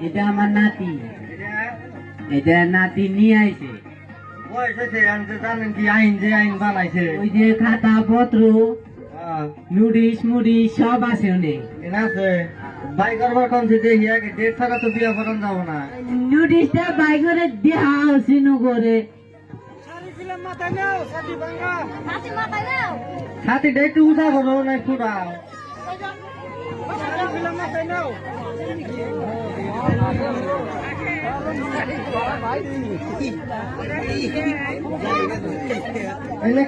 এটা আমার নাতি, এটা নাতি নিয়ে আইছে। জানেন কি আইন যে আইন বানাইছে, ওই যে খাতা পত্র নুডিস মুডিস সব আছে অনেক আছে। বাই করবার কমছে দেখি আগে ডেট ছাড়া তো বিয়া করান যাবো না। নুডিসটা বাই করে দেওয়া সিনু করে ছাতিটা একটু উঠা করো না ফুটাও।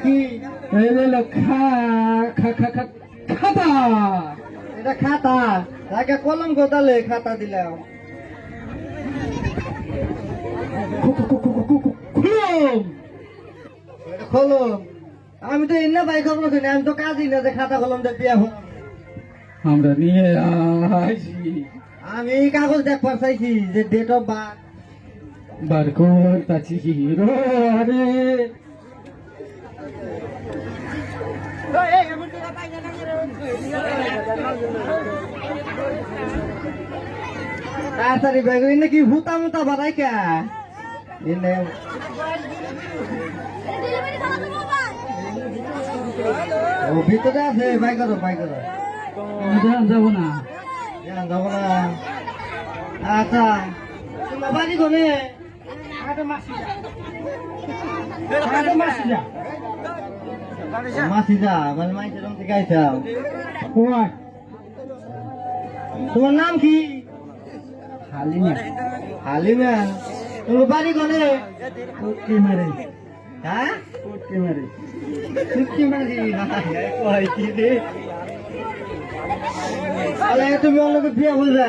কি খাতা, এটা খাতা আগে কলম গোদালে খাতা দিলাম। কলম আমি তো এনে বাই করবো, আমি তো কাজই না যে খাতা কলম দিয়ে বিয়া হল। আমরা নিয়ে আসি, আমি কাগজ দেখবার চাইছি যে ডেট অফ বার্থ বার করতেছি। আরে তাড়াতাড়ি ব্যাগ নাকি হুতা মুতা বাড়াই কে ও ভিতরে আছে। বাই করো বাই করো, যাবো না যাবো না। আচ্ছা বাড়ি কোনে মাসিদা মানে মাইসের থেকে আইসাও। তোমার নাম কি? হালিমা। হালিমা, তোমার বাড়ি কোনে? কুটকি মারি। হ্যাঁ কুটকি মারি, কুটকি মারি। কি রে তুমি অন্যকে বিয়ে বলবে?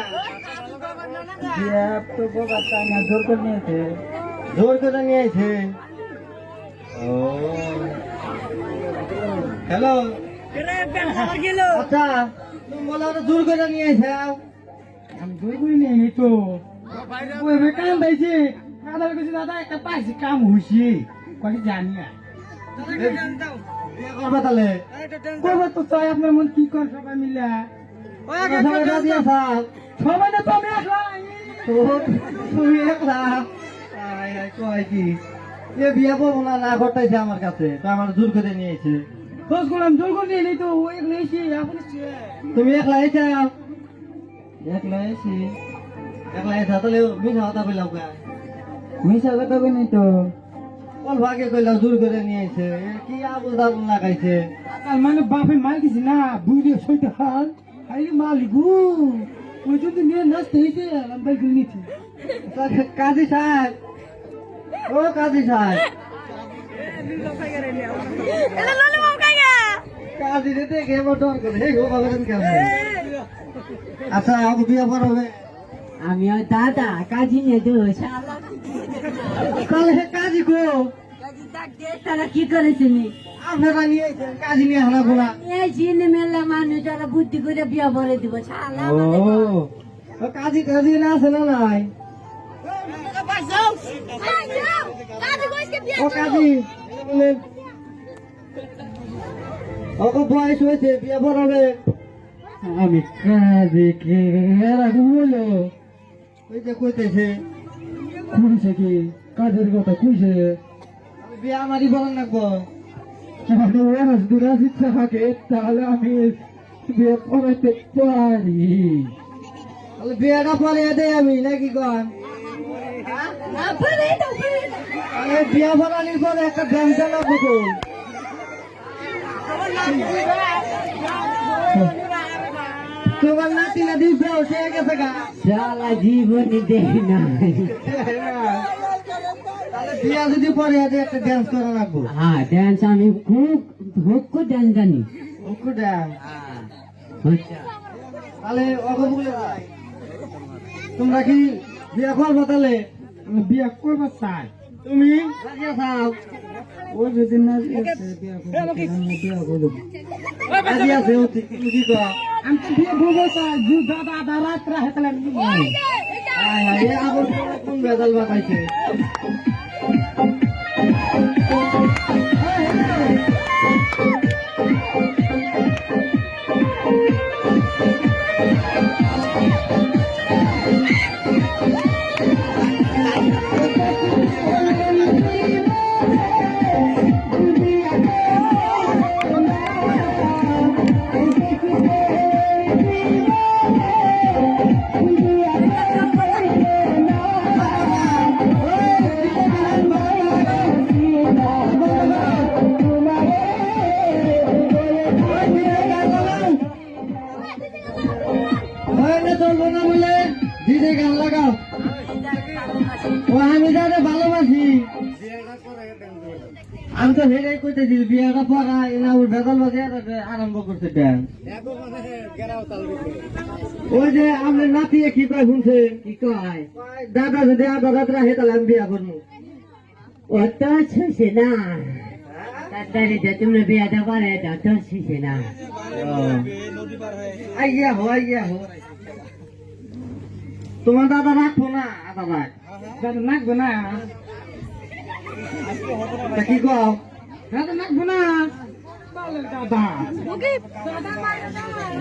বিয়ে তো বোকা চাই না, জোর করে নিয়েছে। জোর করে নিয়েছে। ও হ্যালো, আচ্ছা তুমি বলো জোর করে নিয়েছে। আমি জোর করে নিয়ে নি তো কাম পাইছে। দাদা একটা পাইছি কাম হয়েছি কয়েক জানি না করবা তাহলে করবো তো চাই। আপনার মন কি কর সবাই মিলে সবাই না তুমি একলা, তুমি একলা কয় কি এ বিয়ে করবো না না ঘটাইছে আমার কাছে, তো আমার জোর করে নিয়েছে। দোষ করলাম জোর করে নিয়ে নেই তো একলা এসি। তুমি একলা এসে একলা এসি একলা এসা তাহলে মিশা কথা বললাম। মিশা কথা বই নাই তো অল ভাগে কইলাম জোর করে নিয়েছে। কি আবুল দাবুল লাগাইছে মানে বাপে মাল দিছি না বুড়ি সইতে হাল আরে মালিকু ওই যদি নিয়ে নাচতে হইছে বাইক নিয়েছি। কাজী সাহেব, ও কাজী সাহেব, কাজী দেখে এবার ডর করে হে গো বাবা কেমন। আচ্ছা আমাকে বিয়ে পড়াবে। আমি দাদা কাজী নিয়ে দেবো। কাজী গো তারা কি করেছেন? আপনারা নিয়েছেন কাজী নিয়ে হানা ফোনা নিয়েছি, মেলা মানুষ তারা বুদ্ধি করে বিয়ে পড়ে দিব। কাজী কাজী না আছে না নাই? ও কাজী ওকে বয়স হয়েছে বিয়ে পড়াবে। আমি কাজী কে বলো ওই যে কইতেছে কইছে কি কাজের কথা কইছে বিয়ে আমারই বলেন রাখবো। দূরাজ ইচ্ছা থাকে তাহলে আমি বিয়ে পড়াইতে পারি। তাহলে বিয়েটা পরে দেয় আমি নাকি কন আরে বিয়া বানানির পরে একটা ড্যান্স চালাবো তো তোমার নাতি নাতি বয়স হয়ে গেছে গা সারা জীবনে দেখি নাই। তাহলে বিয়া যদি পরে একটা ড্যান্স করা লাগবো হ্যাঁ ড্যান্স আমি খুব খুব ড্যান্স জানি। ওকে ড্যান্স আচ্ছা তাহলে ওকে বলে যাই তোমরা কি বিয়া করবো তাহলে বিয়া করবো চাই তুমি রাজি আছো ওই যদি না বিয়া করবো রাজি আছে তুমি কি কর আমি তো বিয়ে করবো চাই দাদা আধা রাত রাখলে আবার কোন বেজাল বানাইছে চলবো না বলে দিদি গান লাগাও ও আমি যাদের ভালোবাসি আমি তো হেরাই করতেছি বিয়েটা পড়া এনা ওর বেদল বাজে আরম্ভ করতে দেন ওই যে আপনার নাতি কি কয় শুনছে কি কয় দাদা যদি আধা রাত্রা হে তাহলে আমি বিয়া করবো অত ছুঁছে না তাড়াতাড়ি যে তুমি বিয়াটা করে অত ছুঁছে না। আইয়া হো তোমার দাদা রাখবো না আধা রাখ দাদা নাকবো না তা কি কও দাদা নাকবো না দাদা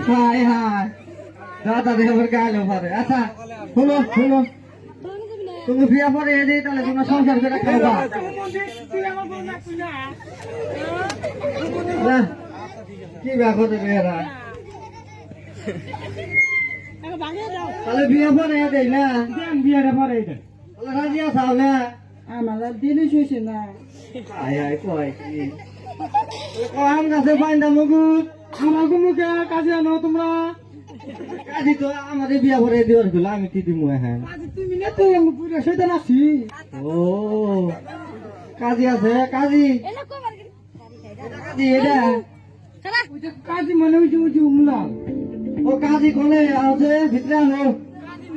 হাই হাই দাদা দেবার গাইলো পারে আচ্ছা শোনো তুমি বিয়া পরে এনে তাহলে তোমরা সংসার করে খাওয়া না কি বিয়া করতে মেয়েরা তাহলে বিয়া পরে দেয় না বিয়াটা পরে তাহলে রাজি আসাও না আমার দিনে শুয়েছে না হাই হাই কয় কি আম গাছে পাইন্দা মুগুত আমার মুখে কাজে আনো তোমরা কাজী তো আমাদের বিয়া পরে দেওয়ার গুলো আমি কি দিমু হ্যাঁ তুমি না তো পুরো সেটা আছি ও কাজী আছে কাজী কাজী এটা কাজী মানে ওই যে উমলা ও কাজী কোনে আছে ভিতরে আনো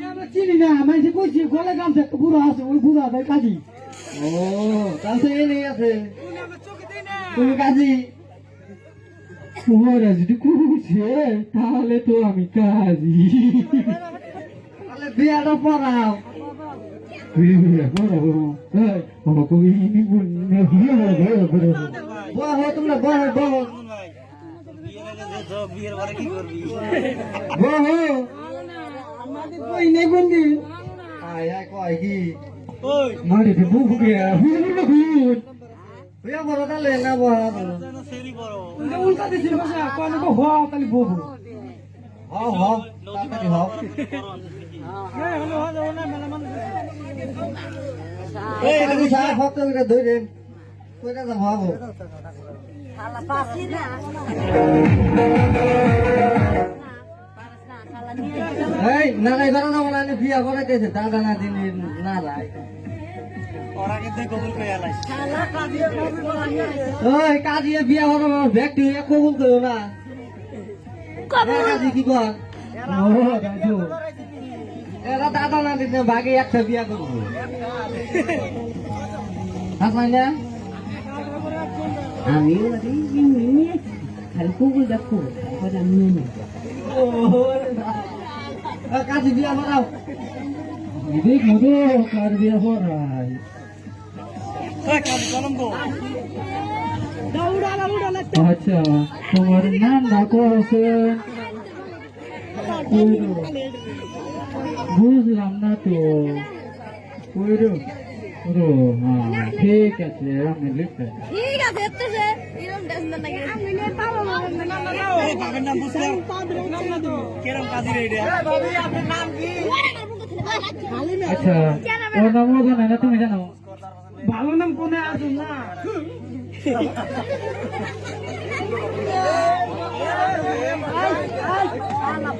আমরা চিনি না মানে কইছি গলে গামছা পুরো আছে ওই পুরো আছে কাজী ও তাহলে এই নেই আছে তুমি কাজী ওরা যদি কুছে তাহলে তো আমি কাজী তাহলে বিয়াটা পড়াও বহ তোমরা বহ বহ বহ আয় আয় কয় কি বিয়া পড়ো তাহলে না বহ উল্টা দিছিল হওয়া তাহলে বহু হও হও তাড়াতাড়ি হও এই তুমি সারা ফটো করে ধরে কইটা যাব হবো এই না নাই ধরো না বলা বিয়া করাইতেছে দাদা না দিন না রাই ওই কাজী বিয়া হলো ব্যক্তি কবুল করো না কাজী কি কর এরা দাদা না দিন ভাগে একটা বিয়া করবো হাসাই না আমি খালি কুকুর দেখো আমি কাজী বিয়া করাও দেখ মতো কার বিয়া হরাই আচ্ছা তোমার নাম ডাকো আছে বুঝলাম না তো ও হ্যাঁ ঠিক আছে আমি লিখতে ঠিক আছে এতেছে এরকম টেনশন নাই আমি নে পাবো না এই বাবার নাম বুঝলাম কেরম কাজী রে এটা ভাবি আপনার নাম কি আচ্ছা ওর নাম ও জানে না তুমি জানো ভালো নাম কোনে আসুন না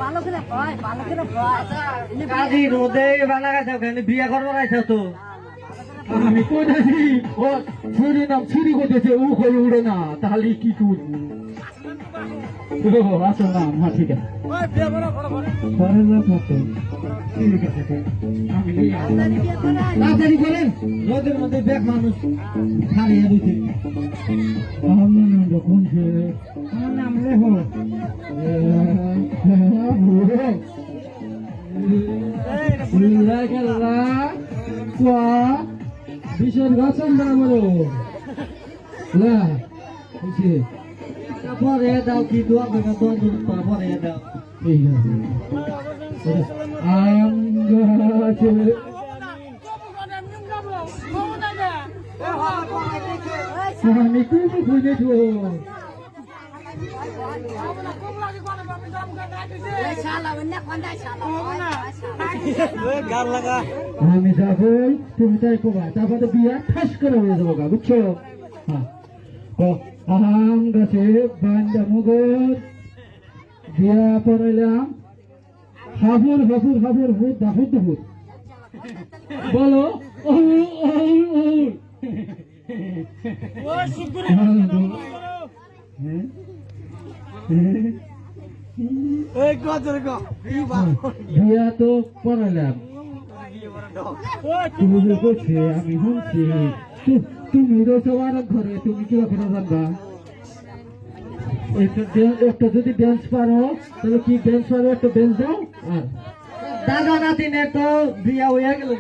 ভালো করে হয় ভালো করে হয় কাজী রোদে বানা গেছে ওখানে বিয়ে করবার আইছো তো আমি কোথাছি ও ছুরি নাম ছুরি করতেছে ও করে উড়ে না তাহলে কি করবো আচ্ছা না হ্যাঁ ঠিক আছে পরে লোক মতো ঠিক আছে আমি তাড়াতাড়ি করেন রোদের মধ্যে ব্যাগ মানুষ খালিয়ে দিতে আমার নাম কোন সে আমার নাম রেহো বিশেষ গাছের নাম পরে দাও কি দোয়া বেগা দোয়া দূর পরে দাও আম গাছে আমি তুমি খুঁজেছ শালা বন্যা কোনটা শালা আমি যাবো তুমি তাই কবা তারপরে বিয়া ঠাস করে হয়ে যাবো গা বুঝছো হ্যাঁ আম গাছে বান্দা মগর বিয়া পড়াইলাম হাবুর হাবুর হাবুর হুদ দাহুদ হুদ বলো বিয়া তো পড়াইলাম তুমি করছে আমি শুনছি তুমি রয়েছো আর ঘরে তুমি কি করে জানবা একটা যদি ড্যান্স পারো তাহলে কি ড্যান্স পারো একটা ড্যান্স দাও আর দাদা নাতিনে তো বিয়া হয়ে গেল